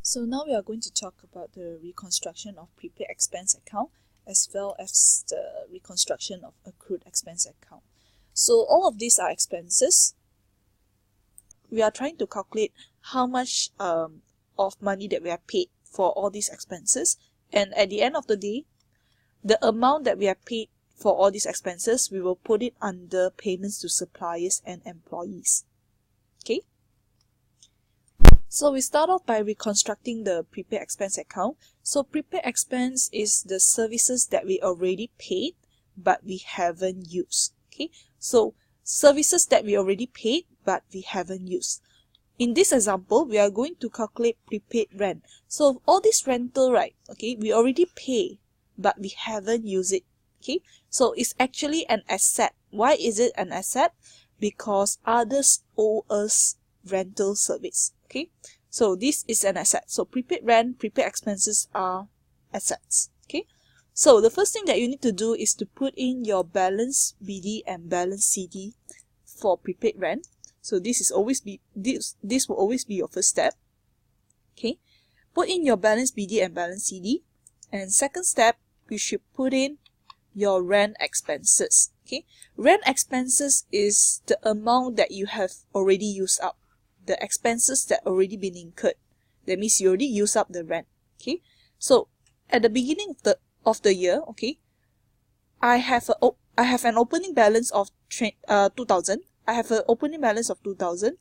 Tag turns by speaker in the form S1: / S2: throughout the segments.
S1: So now we are going to talk about the reconstruction of prepaid expense account as well as the reconstruction of accrued expense account. So all of these are expenses. We are trying to calculate how much of money that we have paid for all these expenses, and at the end of the day, the amount that we have paid for all these expenses, we will put it under payments to suppliers and employees. Okay? So we start off by reconstructing the prepaid expense account. So prepaid expense is the services that we already paid but we haven't used. Okay, so services that we already paid but we haven't used. In this example, we are going to calculate prepaid rent. So all this rental, right? Okay, we already pay but we haven't used it. Okay, so it's actually an asset. Why is it an asset? Because others owe us rental service. Okay, so this is an asset. So prepaid rent, prepaid expenses are assets. Okay, so the first thing that you need to do is to put in your balance BD and balance CD for prepaid rent. So this will always be your first step. Okay, put in your balance BD and balance CD, and second step, you should put in your rent expenses. Okay, rent expenses is the amount that you have already used up, the expenses that already been incurred. That means you already use up the rent. Okay, so at the beginning of the year, okay, I have an opening balance of 2,000. I have an opening balance of 2,000,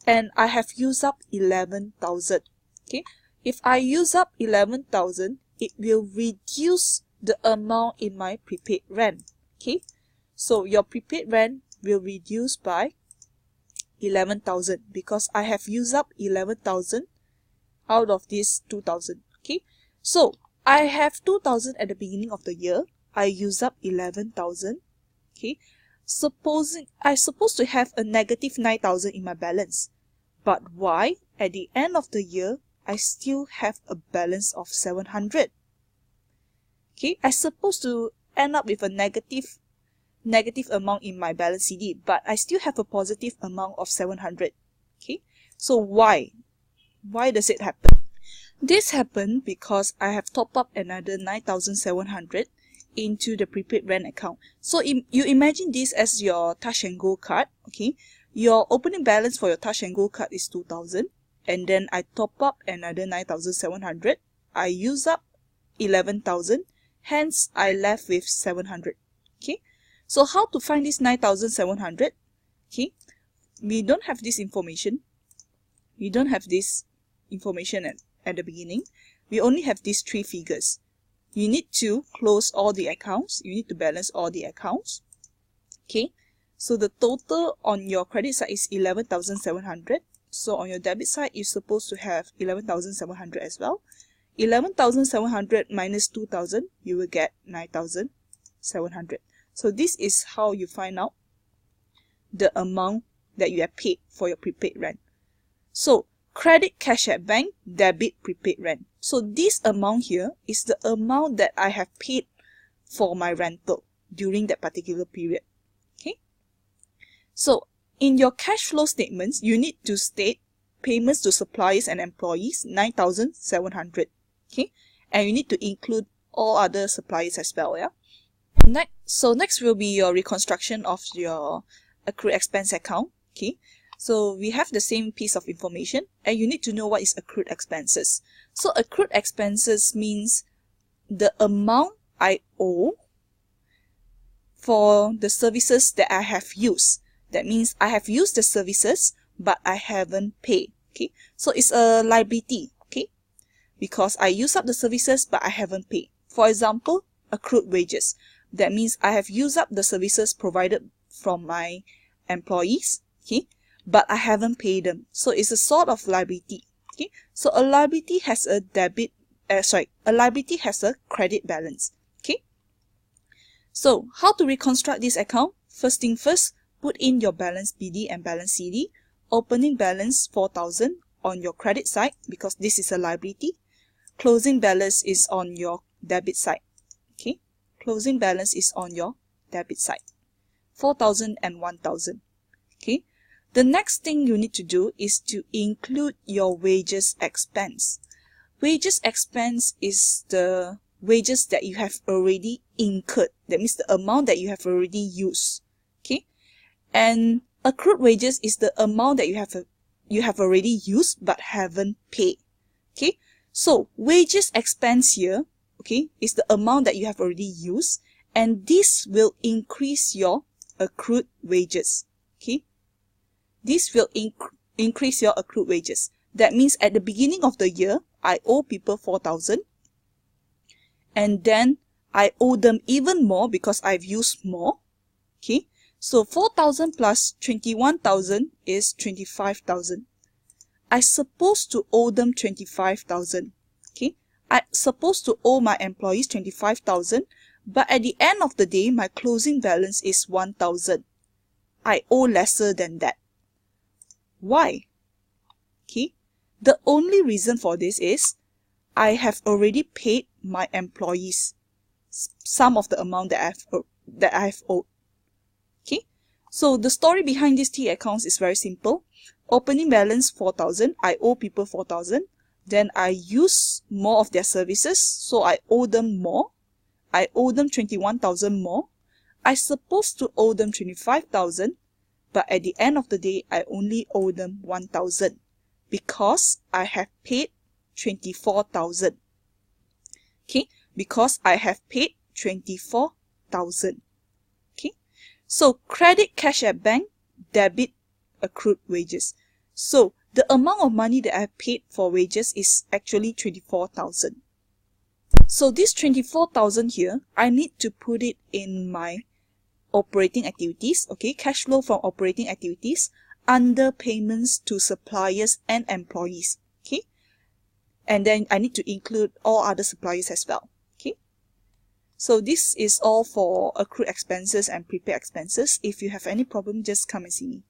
S1: and I have used up 11,000. Okay, if I use up 11,000, it will reduce the amount in my prepaid rent. Okay, so your prepaid rent will reduce by 11,000 because I have used up 11,000 out of this 2,000. Okay, so I have 2,000 at the beginning of the year. I use up 11,000. Okay, supposing I'm supposed to have a negative 9,000 in my balance, but why at the end of the year I still have a balance of 700? Okay, I'm supposed to end up with a negative amount in my balance CD, but I still have a positive amount of 700. Okay, so why does it happen? This happened because I have topped up another 9,700 into the prepaid rent account. So you imagine this as your Touch and Go card. Okay, your opening balance for your Touch and Go card is 2,000, and then I top up another 9,700. I use up 11,000, hence I left with 700. Okay, so how to find this 9,700? Okay, we don't have this information. We don't have this information at the beginning. We only have these three figures. You need to close all the accounts. You need to balance all the accounts. Okay, so the total on your credit side is 11,700. So on your debit side, you're supposed to have 11,700 as well. 11,700 minus 2,000, you will get 9,700. So this is how you find out the amount that you have paid for your prepaid rent. So credit cash at bank, debit prepaid rent. So this amount here is the amount that I have paid for my rental during that particular period. Okay, so in your cash flow statements, you need to state payments to suppliers and employees, 9,700. Okay, and you need to include all other suppliers as well. Yeah. Next will be your reconstruction of your accrued expense account. Okay, so we have the same piece of information, and you need to know what is accrued expenses. So accrued expenses means the amount I owe for the services that I have used. That means I have used the services, but I haven't paid. Okay, so it's a liability. Okay, because I use up the services, but I haven't paid. For example, accrued wages. That means I have used up the services provided from my employees. Okay, but I haven't paid them. So it's a sort of liability. Okay, so a liability has a liability has a credit balance. Okay, so how to reconstruct this account? First thing first, put in your balance BD and balance CD. Opening balance 4,000 on your credit side because this is a liability. Closing balance is on your debit side. Okay, closing balance is on your debit side, 4,000 and 1,000. Okay, the next thing you need to do is to include your wages expense. wages expense is the wages that you have already incurred. That means the amount that you have already used. Okay, and accrued wages is the amount that you have already used but haven't paid. Okay, so wages expense here, okay, is the amount that you have already used, and this will increase your accrued wages. Okay, this will increase your accrued wages. That means at the beginning of the year, I owe people 4,000, and then I owe them even more because I've used more. Okay, so 4,000 plus 21,000 is 25,000. I supposed to owe them 25,000. Okay, I supposed to owe my employees 25,000, but at the end of the day, my closing balance is 1,000. I owe lesser than that. Why? Okay, the only reason for this is I have already paid my employees some of the amount that I have owed. Okay, so the story behind these T accounts is very simple. Opening balance 4,000, I owe people 4,000. Then I use more of their services, so I owe them more. I owe them 21,000 more. I supposed to owe them 25,000, but at the end of the day, I only owe them 1,000 because I have paid 24,000. Okay, because I have paid 24,000. Okay, so credit cash at bank, debit accrued wages. So the amount of money that I have paid for wages is actually 24,000. So this 24,000 here, I need to put it in my operating activities, okay, cash flow from operating activities under payments to suppliers and employees, okay, and then I need to include all other suppliers as well. Okay, so this is all for accrued expenses and prepaid expenses. If you have any problem, just come and see me.